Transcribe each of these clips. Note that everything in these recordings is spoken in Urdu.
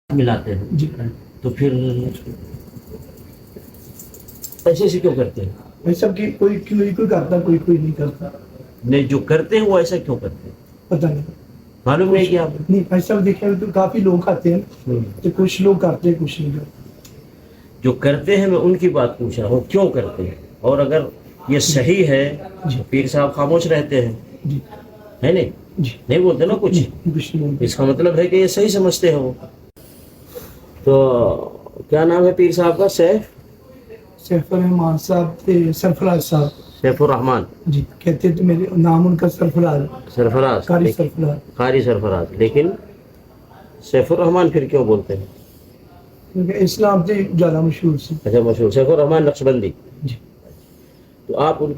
ملاتے ہیں جی تو پھر ایسے سے کیوں کرتے ہیں؟ ایسا کہ کوئی کرتا کوئی نہیں کرتا. نہیں جو کرتے ہیں وہ ایسا کیوں کرتے ہیں پتہ نہیں. معلوم نہیں کہ آپ نہیں ایسا دیکھا تو کافی لوگ آتے ہیں تو کچھ لوگ کرتے ہیں کچھ نہیں کرتے. جو کرتے ہیں میں ان کی بات پوچھ رہا ہوں کیوں کرتے ہیں، اور اگر یہ صحیح ہے تو پیر صاحب خاموش رہتے ہیں جی ہے نہیں جی نہیں بولتے نا کچھ. کچھ نہیں اس کا مطلب ہے کہ یہ صحیح سمجھتے ہیں وہ. تو کیا نام ہے پیر صاحب کا؟ سیف الرحمان صاحب تھے، سرفراز صاحب. سیف الرحمان جی کہتے تھے میرے نام ان کا سرفراز قاری سرفراز. قاری سرفراز. لیکن سیف الرحمان پھر کیوں بولتے ہیں؟ کیونکہ اسلام سے زیادہ مشہور سے. اچھا مشہور سیف الرحمان نقشبندی. جی تو آپ ان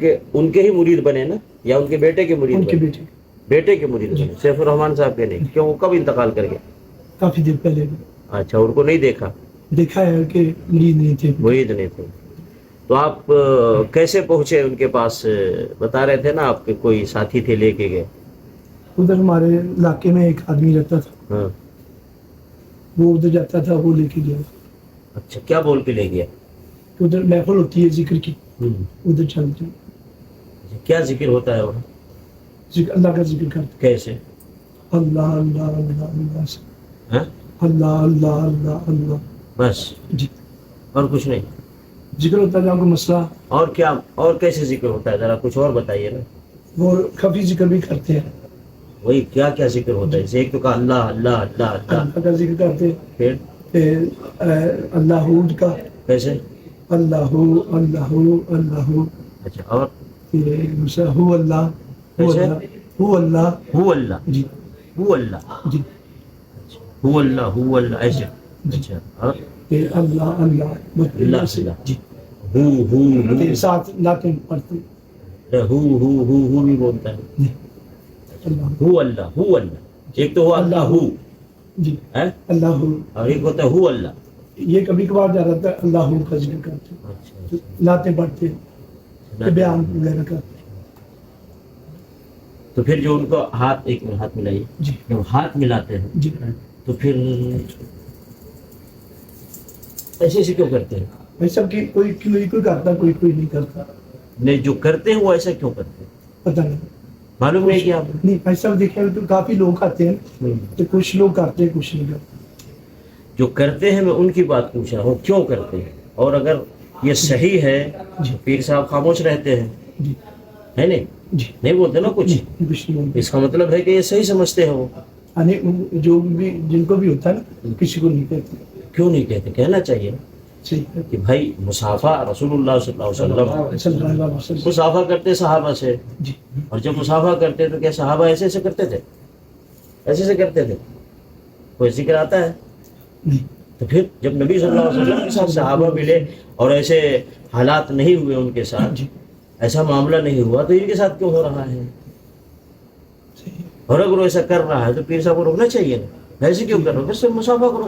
کے ہی مرید بنے نا، یا ان کے بیٹے کے مرید ان کے بنے؟ بیٹے کے مرید بنے. سیف الرحمان صاحب کے نہیں. کیوں؟ وہ کب انتقال کر گئے؟ کافی دیر پہلے. اچھا ان کو نہیں دیکھا؟ دیکھا ہے کہ مرید نہیں تھے. مرید نہیں تھے. تو آپ کیسے پہنچے ان کے پاس؟ بتا رہے تھے نا آپ کے کوئی ساتھی تھے لے کے گئے. ادھر ہمارے علاقے میں ایک آدمی رہتا تھا. ہاں وہ ادھر جاتا تھا، وہ لے کے گیا. اچھا کیا بول کے لے گیا؟ ادھر محفل ہوتی ہے ذکر کی، ادھر چلتے. کیا ذکر ہوتا ہے وہاں؟ ذکر اللہ کا ذکر کرتے. کیسے؟ اللہ اللہ اللہ اللہ سے. ہاں اللہ اللہ اللہ اللہ بس؟ جی اور کچھ نہیں؟ ذکر ہوتا ہے. آپ کو مسئلہ اور کیا اور کیسے ذکر ہوتا ہے؟ ذرا کچھ اور بتائیے نا. وہ خفی ذکر بھی کرتے ہیں. وہی کیا کیا ذکر ہوتا ہے؟ ایک تو کہا اللہ اللہ اللہ اللہ. اللہ کا ذکر کرتے ہیں. پھر اللہ کا کیسے؟ اللہ اللہ اللہ. اچھا اور ہو اللہ کیسے؟ ہو اللہ ہو اللہ. جی ہو اللہ. جی ہو اللہ ہو اللہ ایسے. اچھا اور اللہ اللہ اللہ سے جی ہو ساتھ لاتے پڑھتے. ہو بھی بولتا ہے. ہو اللہ ہو اللہ. ایک تو ہو اللہ ہو جی ہے، اللہ اور ایک ہوتا ہے ہو اللہ. یہ کبھی کبھار جا رہا تھا اللہ کا ذکر کرتے. اچھا لاتے پڑھتے بیان وغیرہ کرتے. تو پھر جو ان کو ایک ہاتھ ملائیے. جی جب ہاتھ ملاتے ہیں جی تو پھر ایسے کیوں کرتے ہیں؟ ایسا کہ کوئی کرتا کوئی نہیں کرتا. نہیں جو کرتے ہیں وہ ایسا کیوں کرتے ہیں؟ پتہ نہیں. معلوم نہیں کہ آپ نہیں ایسا دیکھا تو کافی لوگ آتے ہیں تو کچھ لوگ کرتے ہیں کچھ نہیں کرتے. جو کرتے ہیں میں ان کی بات پوچھ رہا ہوں کیوں کرتے ہیں، اور اگر یہ صحیح ہے تو پیر صاحب خاموش رہتے ہیں جی ہے نہیں جی نہیں بولتے نا کچھ. کچھ نہیں. اس کا مطلب ہے کہ یہ صحیح سمجھتے ہیں وہ. جو بھی جن کو بھی ہوتا ہے نا کسی کو نہیں کہتے. کیوں نہیں کہتے؟ کہنا چاہیے صحیح ہے کہ بھائی مسافہ رسول اللہ صلی اللہ علیہ وسلم مسافہ کرتے صحابہ سے. جی اور جب مسافہ کرتے تو کیا صحابہ ایسے کرتے تھے؟ ایسے کرتے تھے؟ کوئی ذکر آتا ہے؟ نہیں. تو پھر جب نبی صلی اللہ علیہ وسلم کے ساتھ صحابہ ملے اور ایسے حالات نہیں ہوئے ان کے ساتھ، ایسا معاملہ نہیں ہوا تو ان کے ساتھ کیوں ہو رہا ہے؟ اور اگر وہ ایسا کر رہا ہے تو پیر صاحب کو روکنا چاہیے نا. ایسے کیوں کر رہے ہو؟ صرف مسافہ کرو.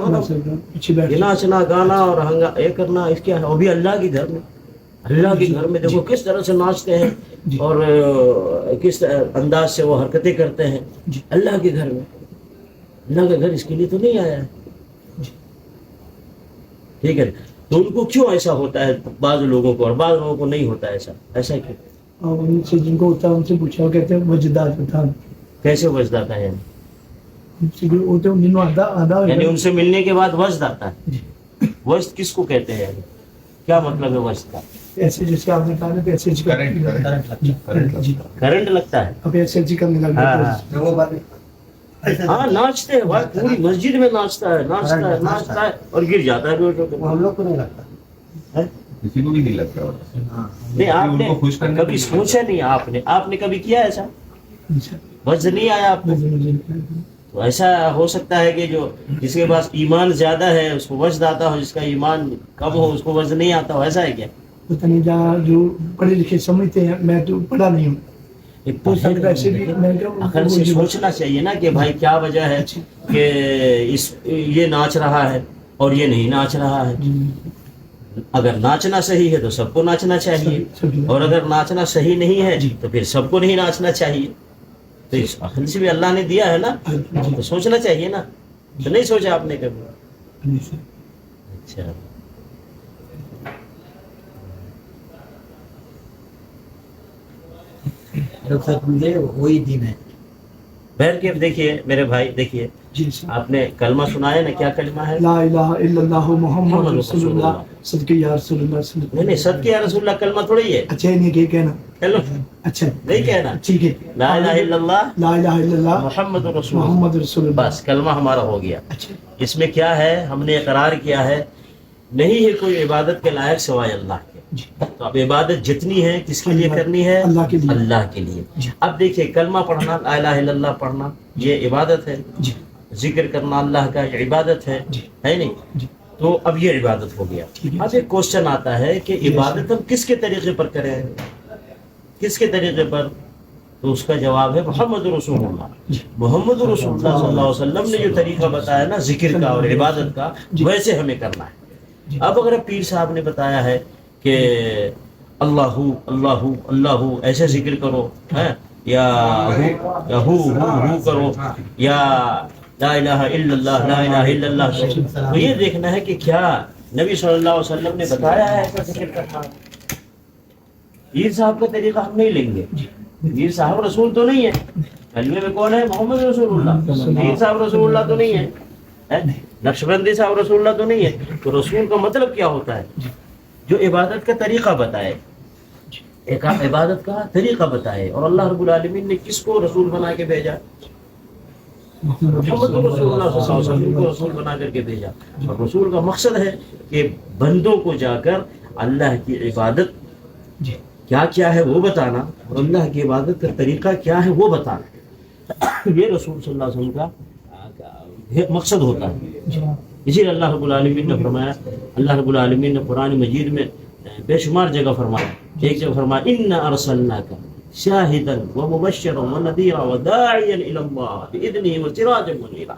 یہ ناچنا گانا اور یہ کرنا اس کیا ہے؟ وہ بھی اللہ کے گھر میں. اللہ کے گھر میں دیکھو کس طرح سے ناچتے ہیں اور کس انداز سے وہ حرکتیں کرتے ہیں. اللہ کے گھر میں. اللہ کا گھر اس کے لیے تو نہیں آیا ہے. ٹھیک ہے. تو ان کو کیوں ایسا ہوتا ہے بعض لوگوں کو اور بعض لوگوں کو نہیں ہوتا ایسا کیوں؟ اور ان سے جن کو ہوتا ہے ان سے پوچھا کہتے ہیں وجدات ہوتا. کیسے وجد آتا ہے؟ یعنی ان سے ملنے کے بعد وجد آتا ہے. وجد کس کو کہتے ہیں؟ کیا مطلب ہے وجد کا؟ ایسے جس کا آپ نے کہا کہ ایسے کرنٹ لگتا ہے. اب ایسے جی کرنے لگا. ہاں ناچتے ہیں بھائی، پوری مسجد میں ناچتا ہے اور گر جاتا ہے. ہم لوگ کو نہیں لگتا. کسی کو بھی نہیں لگتا. نہیں آپ نے کبھی سوچا نہیں؟ آپ نے کبھی کیا ایسا؟ وجد نہیں آیا آپ کو؟ تو ایسا ہو سکتا ہے کہ جو جس کے پاس ایمان زیادہ ہے اس کو وجد آتا ہو، جس کا ایمان کم ہو اس کو وجد نہیں آتا ہو. ایسا ہے کیا؟ پتہ نہیں. جہاں جو پڑھے لکھے سمجھتے ہیں، میں تو پڑھا نہیں ہوں. عقل سے سوچنا چاہیے نا کہ بھائی کیا وجہ ہے کہ یہ ناچ رہا ہے اور یہ نہیں ناچ رہا ہے. اگر ناچنا صحیح ہے تو سب کو ناچنا چاہیے، اور اگر ناچنا صحیح نہیں ہے تو پھر سب کو نہیں ناچنا چاہیے. تو اس عقل سے بھی اللہ نے دیا ہے نا، تو سوچنا چاہیے نا. تو نہیں سوچا آپ نے کبھی؟ اچھا وہی دین ہے. بہرکیف دیکھیے میرے بھائی، دیکھیے جی سر. آپ نے کلمہ سنایا نا، کیا کلمہ ہے؟ لا الہ الا اللہ محمد رسول اللہ صدقے یا رسول اللہ صلی اللہ. نہیں صدقے یا رسول اللہ کلمہ تھوڑی ہے. اچھا نہیں کہ کہنا. چلو اچھا نہیں کہنا، ٹھیک ہے. لا الہ الا اللہ لا الہ الا اللہ محمد رسول اللہ، محمد رسول اللہ. بس کلمہ ہمارا ہو گیا. اچھا اس میں کیا ہے، ہم نے اقرار کیا ہے نہیں ہے کوئی عبادت کے لائق سوائے اللہ کے. جی. تو اب عبادت جتنی ہے کس کے لیے کرنی ہے؟ اللہ کے لیے. اللہ کے لیے. اب دیکھیے کلمہ پڑھنا، لا الہ الا اللہ پڑھنا، یہ عبادت ہے. جی ذکر کرنا اللہ کا یہ عبادت ہے، جی. ہے نہیں؟ جی. تو اب یہ عبادت ہو گیا. ٹھیک ہے. اب ایک کوشچن آتا ہے کہ عبادت ہم کس کے طریقے پر کریں، کس کے طریقے پر؟ تو اس کا جواب ہے محمد رسول اللہ. محمد رسول اللہ صلی اللہ علیہ وسلم نے جو طریقہ بتایا نا ذکر کا اور عبادت کا، ویسے ہمیں کرنا ہے. اب اگر پیر صاحب نے بتایا ہے کہ اللہ اللہ اللہ ایسے ذکر کرو، ہے یا ہو کرو، یا لا الہ الا اللہ لا الہ الا اللہ کرو، تو یہ دیکھنا ہے کہ کیا نبی صلی اللہ علیہ وسلم نے بتایا ہے ایسا ذکر کرنا. پیر صاحب کا طریقہ ہم نہیں لیں گے. پیر صاحب رسول تو نہیں ہے، کلمے میں کون ہے؟ محمد رسول اللہ. پیر صاحب رسول اللہ تو نہیں ہے، نقشبندی صاحب رسول اللہ تو نہیں ہے. تو رسول کا مطلب کیا ہوتا ہے؟ جو عبادت کا طریقہ بتائے، ایک عبادت کا طریقہ بتائے. اور اللہ رب العالمین نے کس کو رسول بنا کے بھیجا؟ محمد رسول اللہ صلی اللہ علیہ وسلم کو رسول بنا کر کے بھیجا. اور رسول کا مقصد ہے کہ بندوں کو جا کر اللہ کی عبادت کیا کیا ہے وہ بتانا، اور اللہ کی عبادت کا طریقہ کیا ہے وہ بتانا. یہ رسول صلی اللہ علیہ وسلم کا مقصد ہوتا ہے. اسی لیے اللہ رب العالمین نے فرمایا، اللہ رب العالمین نے قرآن مجید میں بے شمار جگہ فرمایا. ایک جگہ فرمایا انا ارسلناک شاہدا ومبشرا ونذیرا وداعیا الی اللہ باذنہ وسراجا منیرا.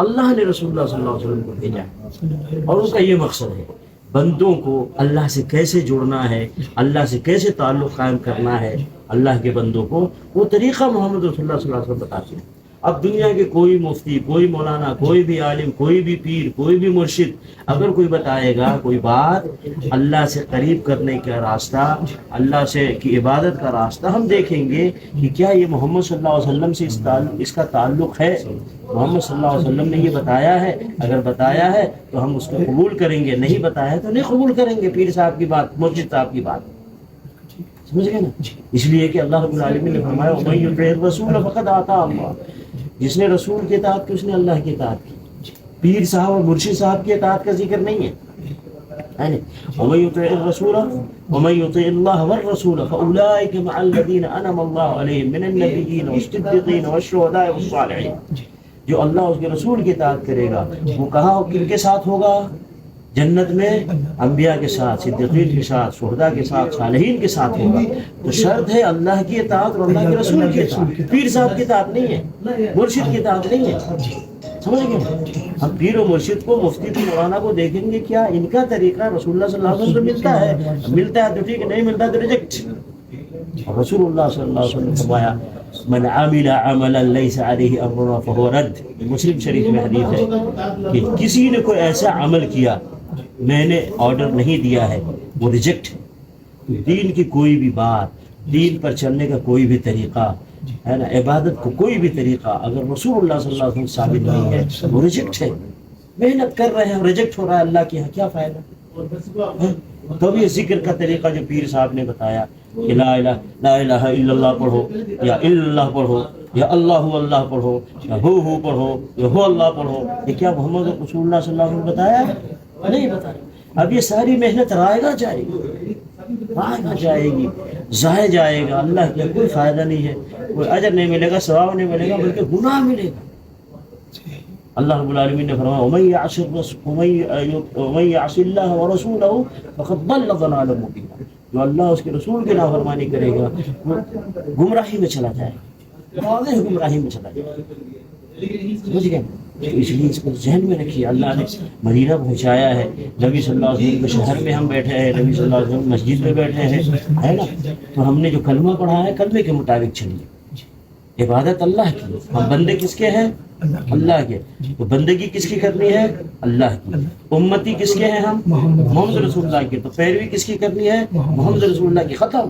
اللہ نے رسول اللہ صلی اللہ علیہ وسلم کو بھیجا ہے، اور اس کا یہ مقصد ہے بندوں کو اللہ سے کیسے جڑنا ہے، اللہ سے کیسے تعلق قائم کرنا ہے. اللہ کے بندوں کو وہ طریقہ محمد رسول اللہ صلی اللہ علیہ وسلم بتاتے ہیں. اب دنیا کے کوئی مفتی، کوئی مولانا، کوئی بھی عالم، کوئی بھی پیر، کوئی بھی مرشد اگر کوئی بتائے گا کوئی بات اللہ سے قریب کرنے کا راستہ، اللہ سے کی عبادت کا راستہ، ہم دیکھیں گے کہ کیا یہ محمد صلی اللہ علیہ وسلم سے اس کا تعلق ہے. محمد صلی اللہ علیہ وسلم نے یہ بتایا ہے، اگر بتایا ہے تو ہم اس کو قبول کریں گے، نہیں بتایا ہے تو نہیں قبول کریں گے پیر صاحب کی بات، مرشد صاحب کی بات. سمجھ گئے نا؟ اس لیے کہ اللہ رب العالمین نے فرمایا وَمَن يُطِعِ الرَّسُولَ فَقَدْ أَطَاعَ اللَّهَ. جس نے رسول کی اطاعت کی اس نے اللہ کی اطاعت کی. پیر صاحب اور مرشد صاحب کی اطاعت کا ذکر نہیں ہے. وَمَن يُطِعِ الرَّسُولَ وَمَن يُطِعِ اللَّهَ وَالرَّسُولَ فَأُولَٰئِكَ مَعَ الَّذِينَ أَنْعَمَ اللَّهُ عَلَيْهِم مِّنَ النَّبِيِّينَ وَالصِّدِّيقِينَ وَالشُّهَدَاءِ وَالصَّالِحِينَ. جو اللہ اس کے رسول کی اطاعت کرے گا وہ کہاں کن کے ساتھ ہوگا؟ جنت میں انبیاء کے ساتھ، صدیقین کے ساتھ، شہداء کے ساتھ، صالحین کے ساتھ ہوگا. تو شرط ہے اللہ کی اطاعت اور اللہ کے رسول کی اطاعت. پیر صاحب کی اطاعت نہیں ہے، مرشد کی اطاعت نہیں ہے. سمجھ گئے؟ ہم پیر و مرشد کو، مفتی کو، مولانا کو دیکھیں گے کیا ان کا طریقہ رسول اللہ صلی اللہ علیہ وسلم سے ملتا ہے تو ٹھیک ہے، نہیں ملتا تو ریجیکٹ. رسول اللہ صلی اللہ علیہ وسلم نے فرمایا من عمل عملا لیس علیہ امرنا فہو رد. مسلم شریف میں حدیث ہے کہ کسی نے کوئی ایسا عمل کیا میں نے آرڈر نہیں دیا ہے وہ ریجیکٹ. دین کی کوئی بھی بات، دین پر چلنے کا کوئی بھی طریقہ ہے نا، عبادت کو کوئی بھی طریقہ اگر رسول اللہ صلی اللہ علیہ وسلم ثابت نہیں ہے وہ ریجیکٹ ہے. محنت کر رہے ہیں، ریجیکٹ ہو رہا ہے اللہ کے یہاں، کیا فائدہ؟ تو یہ ذکر کا طریقہ جو پیر صاحب نے بتایا کہ لا الہ الا اللہ پڑھو، یا اللہ پڑھو، یا اللہ اللہ پڑھو، یا ہو پڑھو، یا ہو اللہ پڑھو، یہ کیا محمد رسول اللہ صلی اللہ علیہ وسلم بتایا؟ نہیں بتایا. اب یہ ساری محنت رائے گا جائے گی، رائے گا جائے گی، ضائع جائے گا. اللہ کے کوئی فائدہ نہیں ہے، کوئی اجر نہیں ملے گا، ثواب نہیں ملے گا، بلکہ گناہ ملے گا. اللہ رب العالمین نے فرمایا وَمَن يَعْصِ اللَّهَ وَرَسُولَهُ فَقَدْ ضَلَّ ضَلَالًا مُبِينًا. جو اللہ اس کے رسول کی نافرمانی کرے گا وہ گمراہی میں چلا جائے گا، واضح گمراہی میں چلا جائے گا. سمجھ گئے؟ اس لیے اس کو ذہن میں رکھیے. اللہ نے مدینہ پہنچایا ہے، نبی صلی اللہ علیہ وسلم کے شہر میں ہم بیٹھے ہیں، نبی صلی اللہ علیہ وسلم مسجد میں بیٹھے ہیں، ہے نا. تو ہم نے جو کلمہ پڑھا ہے کلمے کے مطابق چلیے. عبادت اللہ کی، ہم بندے کس کے ہیں؟ اللہ کے. تو بندگی کس کی کرنی ہے؟ اللہ کی. امتی کس کے ہیں ہم؟ محمد رسول اللہ کے. تو پیروی کس کی کرنی ہے؟ محمد رسول اللہ کی. ختم.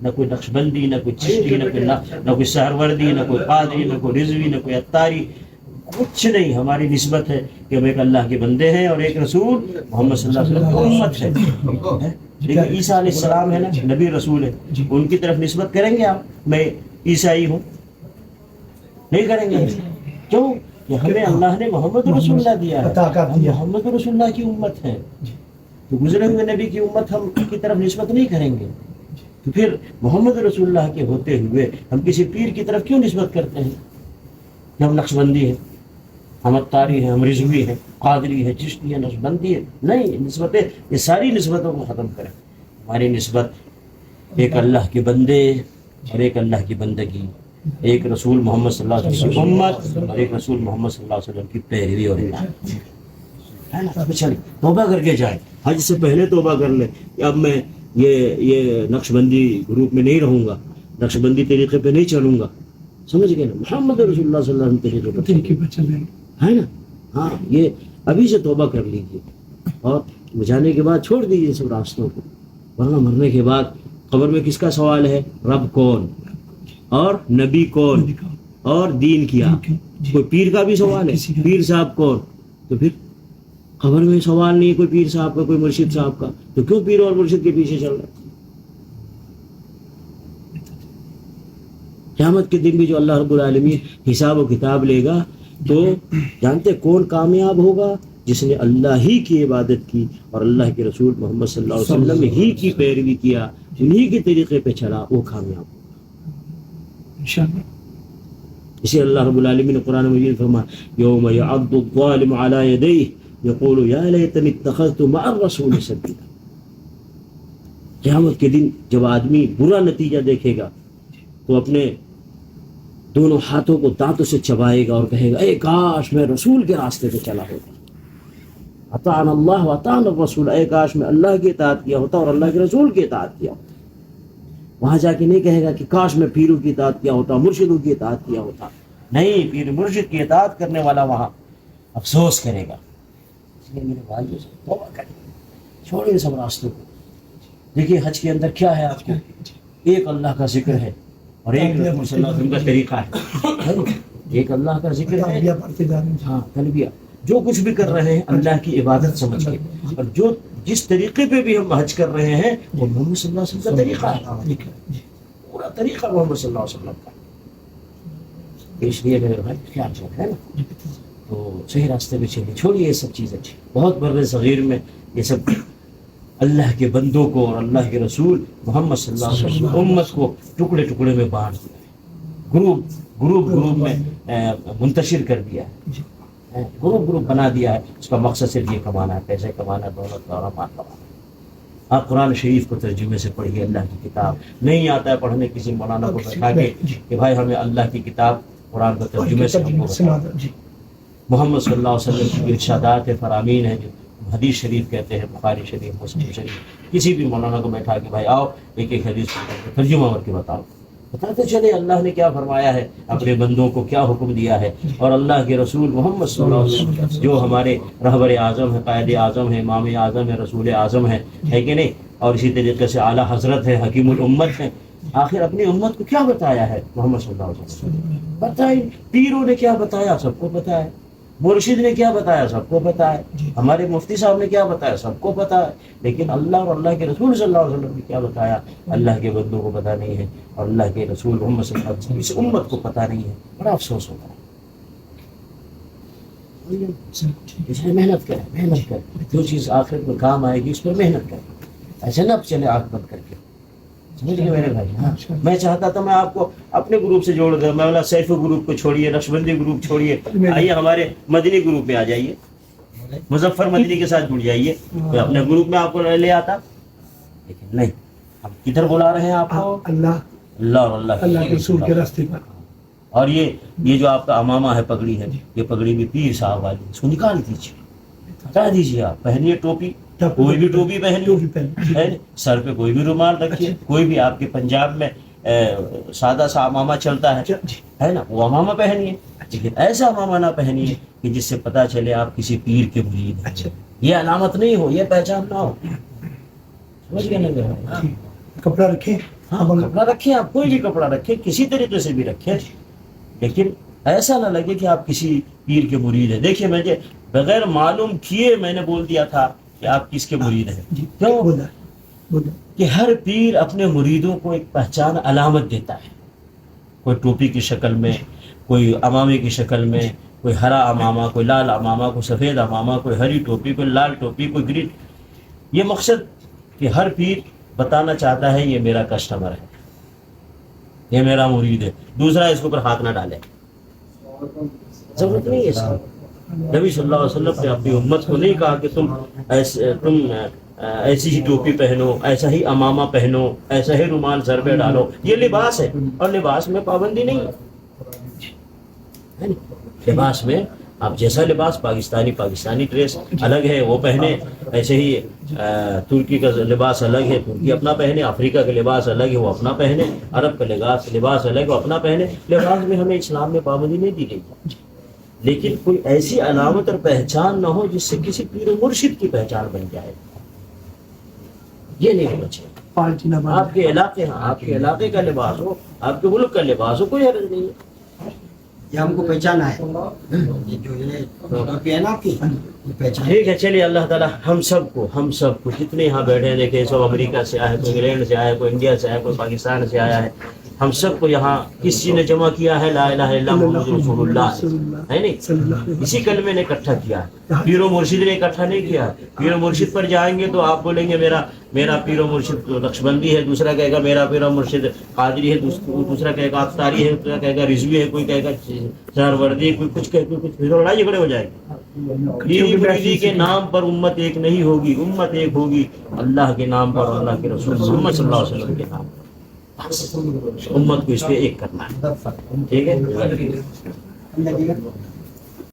نہ کوئی نقشبندی، نہ کوئی چشتی، نہ کوئی سہروردی، نہ کوئی قادری، نہ کوئی رضوی، نہ کوئی عطاری، کچھ نہیں. ہماری نسبت ہے کہ ہم ایک اللہ کے بندے ہیں اور ایک رسول محمد صلی اللہ علیہ وسلم کی امت ہے. لیکن عیسیٰ علیہ السلام ہے نا، نبی رسول ہے، ان کی طرف نسبت کریں گے آپ؟ میں عیسائی ہوں، نہیں کریں گے. کیوں؟ کہ ہمیں اللہ نے محمد رسول اللہ دیا ہے، ہم محمد رسول اللہ کی امت ہے. تو گزرے ہوئے نبی کی امت ہم کی طرف نسبت نہیں کریں گے. تو پھر محمد رسول اللہ کے ہوتے ہوئے ہم کسی پیر کی طرف کیوں نسبت کرتے ہیں؟ کہ ہم نقشبندی ہیں، ہم عطاری ہیں، ہم رضوی ہیں، قادری ہے، چشتی ہے، نقشبندی ہے. نہیں، نسبتیں، یہ ساری نسبتوں کو ختم کریں. ہماری نسبت ایک اللہ کے بندے اور ایک اللہ کی بندگی، ایک رسول محمد صلی اللہ علیہ وسلم کی امت اور ایک رسول محمد صلی اللہ علیہ وسلم کی پیروی اور اطاعت. ہے نا؟ چلیے توبہ کر کے جائیں. حج سے پہلے توبہ کر لیں کہ اب میں یہ نقشبندی گروپ میں نہیں رہوں گا، نقشبندی طریقے پہ نہیں چلوں گا. سمجھ گئے نا؟ محمد رسول اللہ صلی اللہ علیہ وسلم طریقے پہ چلیں، ہے نا؟ ہاں، یہ ابھی سے توبہ کر لیجیے اور جانے کے بعد چھوڑ دیجیے سب راستوں کو. ورنہ مرنے کے بعد قبر میں کس کا سوال ہے؟ رب کون اور نبی کون اور دین کیا. کوئی پیر کا بھی سوال ہے، پیر صاحب کون. تو پھر قبر میں سوال نہیں کوئی پیر صاحب کا، کوئی مرشد صاحب کا. تو کیوں پیر اور مرشد کے پیچھے چل رہا ہے؟ قیامت کے دن بھی جو اللہ رب العالمین حساب و کتاب لے گا تو جانتے کون کامیاب ہوگا؟ جس نے اللہ ہی کی عبادت کی اور اللہ کے رسول محمد صلی اللہ علیہ وسلم ہی کی پیروی کیا، انہی کے طریقے پہ چلا، وہ کامیاب ہوگا انشاءاللہ. اسی اللہ رب العالمین نے قرآن مجید فرمایا یوم یعض الظالم علی یدیہ یقول یا لیتنی اتخذت مع الرسول سبیلا. قیامت کے دن جب آدمی برا نتیجہ دیکھے گا تو اپنے دونوں ہاتھوں کو دانتوں سے چبائے گا اور کہے گا اے کاش میں رسول کے راستے پہ چلا ہوتا. اطعنا اللہ واطعنا الرسول، اے کاش میں اللہ کی اطاعت کیا ہوتا اور اللہ کے رسول کی اطاعت کیا ہوتا. وہاں جا کے نہیں کہے گا کہ کاش میں پیروں کی اطاعت کیا ہوتا، مرشدوں کی اطاعت کیا ہوتا. نہیں، پیر مرشد کی اطاعت کرنے والا وہاں افسوس کرے گا. اس لیے میرے بھائیوں سے توبہ کریں، چھوڑیں سب راستوں کو. دیکھیے حج کے اندر کیا ہے آپ کو؟ ایک اللہ کا ذکر ہے اور ایک رسول صلی اللہ علیہ وسلم کا طریقہ ہے. ایک اللہ کا ذکر ہے، ہاں تلبیہ، جو کچھ بھی کر رہے ہیں اللہ کی عبادت سمجھ کے، اور جو جس طریقے پہ بھی ہم حج کر رہے ہیں وہ محمد صلی اللہ علیہ وسلم کا طریقہ ہے، پورا طریقہ محمد صلی اللہ علیہ وسلم کا. اس لیے میرے بھائی خیال رکھیں نا، تو صحیح راستے پہ چلیے، چھوڑیے یہ سب چیزیں. بہت بر صغیر میں یہ سب اللہ کے بندوں کو اور اللہ کے رسول محمد صلی اللہ علیہ وسلم امت کو ٹکڑے ٹکڑے میں بانٹ دیا، گروپ میں منتشر کر دیا ہے، گروپ بنا دیا ہے. اس کا مقصد صرف یہ کمانا ہے، پیسے کمانا، دولت اور مال کمانا. آپ قرآن شریف کو ترجمے سے پڑھیے، اللہ کی کتاب نہیں آتا ہے پڑھنے کسی مولانا کو بیٹھا کے کہ بھائی ہمیں اللہ کی کتاب قرآن کو ترجمے سے ہم کو بتاؤ. محمد صلی اللہ علیہ وسلم کی ارشادات فرامین ہیں جو حدیث شریف کہتے ہیں، بخاری شریف، مسلم شریف. کسی بھی مولانا کو بیٹھا کے بھائی آؤ ایک ایک حدیث کو ترجمہ کر کے بتاؤ، بتاتے چلے اللہ نے کیا فرمایا ہے، اپنے بندوں کو کیا حکم دیا ہے. اور اللہ کے رسول محمد صلی اللہ علیہ وسلم جو ہمارے رہبر اعظم ہے، قائد اعظم ہے، امام اعظم ہے، رسول اعظم ہے کہ نہیں. اور اسی طریقے سے اعلیٰ حضرت ہے، حکیم الامت ہے. آخر اپنی امت کو کیا بتایا ہے محمد صلی اللہ علیہ وسلم؟ بتائی. پیروں نے کیا بتایا سب کو پتہ ہے، مرشد نے کیا بتایا سب کو پتہ ہے، ہمارے مفتی صاحب نے کیا بتایا سب کو پتہ ہے. لیکن اللہ اور اللہ کے رسول صلی اللہ علیہ وسلم نے کیا بتایا اللہ کے بندوں کو پتہ نہیں ہے، اور اللہ کے رسول محمد صلی اللہ علیہ وسلم اس امت کو پتہ نہیں ہے. بڑا افسوس ہوتا ہے. اس لیے محنت کریں، جو چیز آخرت میں کام آئے گی اس پر محنت کریں. ایسے نہ چلے آنکھ بند کر کے. سمجھ گئے میرے بھائی؟ ہاں، میں چاہتا تھا میں آپ کو اپنے گروپ سے جوڑ دوں. مولا سیف گروپ کو چھوڑیے، نقشبندی گروپ چھوڑیے، آئیے ہمارے مدنی گروپ میں آ جائیے، مظفر مدنی کے ساتھ جڑ جائیے. تو اپنے گروپ میں آپ کو لے آتا، لیکن نہیں. ہم کدھر بلا رہے ہیں آپ کو؟ اللہ اور اللہ کے رسول کے راستے پر. اور یہ جو آپ کا امامہ ہے، پگڑی ہے، یہ پگڑی بھی پیر صاحب والی، اس کو نکال دیجیے، ہٹا دیجیے. آپ پہنیے ٹوپی، کوئی بھی ٹوپی پہنیے، سر پہ کوئی بھی رومال رکھیے. کوئی بھی آپ کے پنجاب میں سادہ سا امامہ چلتا ہے نا، وہ امامہ پہنیے، لیکن ایسا امامہ نہ پہنیے کہ جس سے پتہ چلے آپ کسی پیر کے مرید ہیں، یہ علامت نہیں ہو، یہ پہچان نہ ہو. سمجھ گئے نا؟ کپڑا رکھیں، ہاں کپڑا رکھیں، آپ کوئی بھی کپڑا رکھیں، کسی طریقے سے بھی رکھیں، لیکن ایسا نہ لگے کہ آپ کسی پیر کے مرید ہیں. دیکھیے مجھے بغیر معلوم کیے میں نے بول دیا تھا کہ آپ کس کے مرید ہیں. کیوں؟ بولا کہ ہر پیر اپنے مریدوں کو ایک پہچان علامت دیتا ہے، کوئی ٹوپی کی شکل میں، کوئی امامے کی شکل میں، کوئی ہرا امامہ، کوئی لال امامہ، کوئی سفید امامہ، کوئی ہری ٹوپی، کوئی لال ٹوپی، کوئی گرین. یہ مقصد کہ ہر پیر بتانا چاہتا ہے یہ میرا کسٹمر ہے، یہ میرا مرید ہے، دوسرا اس کے اوپر ہاتھ نہ ڈالے. ضرورت نہیں ہے اس کی. نبی صلی اللہ علیہ وسلم نے اپنی امت کو نہیں کہا کہ تم ایسی ہی ٹوپی پہنو، ایسا ہی امامہ پہنو، ایسا ہی رومال سر پہ ڈالو. یہ لباس ہے، اور لباس میں پابندی نہیں ہے. لباس میں آپ جیسا لباس، پاکستانی ڈریس الگ ہے وہ پہنے، ایسے ہی ترکی کا لباس الگ ہے، ترکی اپنا پہنے، افریقہ کا لباس الگ ہے وہ اپنا پہنے، عرب کا لباس الگ ہے وہ اپنا پہنے. لباس میں ہمیں اسلام میں پابندی نہیں دی گئی، لیکن کوئی ایسی علامت اور پہچان نہ ہو جس سے کسی پیر و مرشد کی پہچان بن جائے. یہ نہیں ہونا چاہیے. پالٹی نہ آپ کے علاقے، آپ کے علاقے کا لباس ہو، آپ کے ملک کا لباس ہو، کوئی حرج نہیں ہے. یہ ہم کو پہچانا ہے، یہ جو یہ ٹوپی ہے نا آپ کی، یہ پہچان. ٹھیک ہے، چلیے اللہ تعالیٰ ہم سب کو جتنے یہاں بیٹھے ہیں، دیکھیں سب امریکہ سے آئے، کوئی انگلینڈ سے آیا، کوئی انڈیا سے آیا، کوئی پاکستان سے آیا ہے، ہم سب کو یہاں کس چیز نے جمع کیا ہے؟ لا الہ الا اللہ محمد رسول اللہ ہے نہیں، اسی کلمے نے اکٹھا کیا ہے. پیر و مرشد نے اکٹھا نہیں کیا. پیر و مرشد پر جائیں گے تو آپ بولیں گے میرا پیر و مرشد نقشبندی ہے، دوسرا کہے گا میرا پیر و مرشد قادری ہے، دوسرا کہے گا افطاری ہے، دوسرا کہے گا رضوی ہے، کوئی کہے گا سہروردی، کوئی کچھ کہے کوئی کچھ، لڑائی جھگڑے ہو جائیں گے. پیری مریدی کے نام پر امت ایک نہیں ہوگی، امت ایک ہوگی اللہ کے نام پر، اللہ کے رسول محمد صلی اللہ علیہ وسلم کے نام پر. امت کو اس پہ ایک کرنا ہے. ٹھیک ہے.